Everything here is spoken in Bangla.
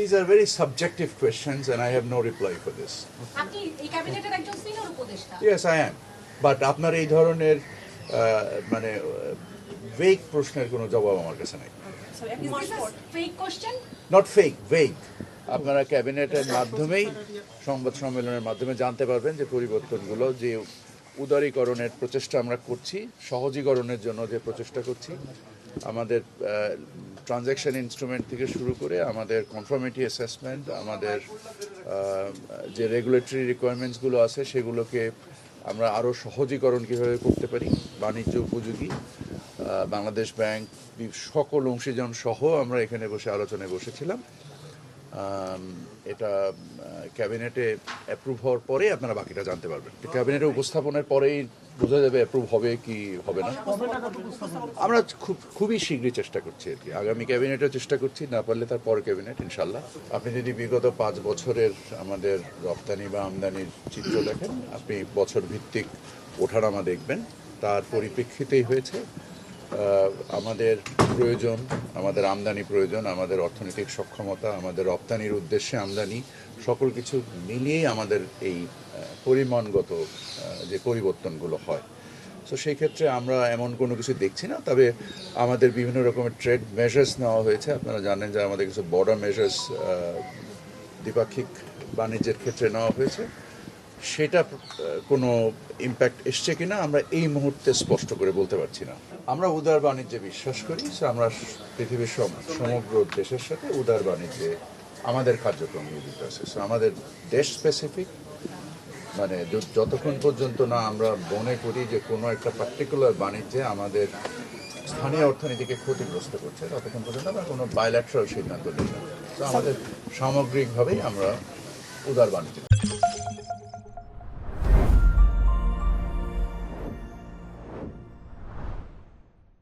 These are very subjective questions and I have no reply for this. আপনি এই ক্যাবিনেটের একজন সিনিয়র উপদেষ্টা। Yes, I am. But আপনার এই ধরনের মানে ভেগ প্রশ্নের কোনো জবাব আমার কাছে নাই। Fake question? Not fake, vague. আপনারা ক্যাবিনেটের মাধ্যমেই সংবাদ সম্মেলনের মাধ্যমে জানতে পারবেন যে পরিবর্তনগুলো, যে উদারীকরণের প্রচেষ্টা আমরা করছি, সহজীকরণের জন্য যে প্রচেষ্টা করছি, আমাদের ট্রানজ্যাকশন ইনস্ট্রুমেন্ট থেকে শুরু করে আমাদের কনফর্মিটি অ্যাসেসমেন্ট, আমাদের যে রেগুলেটরি রিকোয়ারমেন্টসগুলো আছে সেগুলোকে আমরা আরও সহজীকরণ কীভাবে করতে পারি, বাণিজ্য উপযোগী, বাংলাদেশ ব্যাংক সকল অংশীজন সহ আমরা এখানে বসে আলোচনায় বসেছিলাম। এটা ক্যাবিনেটে অ্যাপ্রুভ হওয়ার পরে আপনারা বাকিটা জানতে পারবেন। ক্যাবিনেটে উপস্থাপনের পরেই বোঝা যাবে অ্যাপ্রুভ হবে কি হবে না। আমরা খুবই শীঘ্রই চেষ্টা করছি আর কি, আগামী ক্যাবিনেটেও চেষ্টা করছি, না পারলে তার পরে ক্যাবিনেট ইনশাল্লাহ। আপনি যদি বিগত 5 বছরের আমাদের রপ্তানি বা আমদানির চিত্র দেখেন, আপনি বছর ভিত্তিক ওঠানামা দেখবেন, তার পরিপ্রেক্ষিতেই হয়েছে আমাদের প্রয়োজন, আমাদের আমদানি প্রয়োজন, আমাদের অর্থনৈতিক সক্ষমতা, আমাদের রপ্তানির উদ্দেশ্যে আমদানি, সকল কিছু মিলিয়েই আমাদের এই পরিমাণগত যে পরিবর্তনগুলো হয়। সো সেই ক্ষেত্রে আমরা এমন কোনো কিছু দেখছি না, তবে আমাদের বিভিন্ন রকমের ট্রেড মেজার্স নেওয়া হয়েছে। আপনারা জানেন যে আমাদের কিছু বর্ডার মেজার্স দ্বিপাক্ষিক বাণিজ্যের ক্ষেত্রে নেওয়া হয়েছে। সেটা কোনো ইম্প্যাক্ট এসছে কিনা আমরা এই মুহূর্তে স্পষ্ট করে বলতে পারছি না। আমরা উদার বাণিজ্যে বিশ্বাস করি, সো আমরা পৃথিবীর সমগ্র দেশের সাথে উদার বাণিজ্যে আমাদের কার্যক্রম নিয়োজিত আছে। সো আমাদের দেশ স্পেসিফিক, মানে যতক্ষণ পর্যন্ত না আমরা মনে করি যে কোনো একটা পার্টিকুলার বাণিজ্যে আমাদের স্থানীয় অর্থনীতিকে ক্ষতিগ্রস্ত করছে, ততক্ষণ পর্যন্ত আমরা কোনো বাইল্যাটারাল সিদ্ধান্ত নিই না। তো আমাদের সামগ্রিকভাবেই আমরা উদার বাণিজ্য।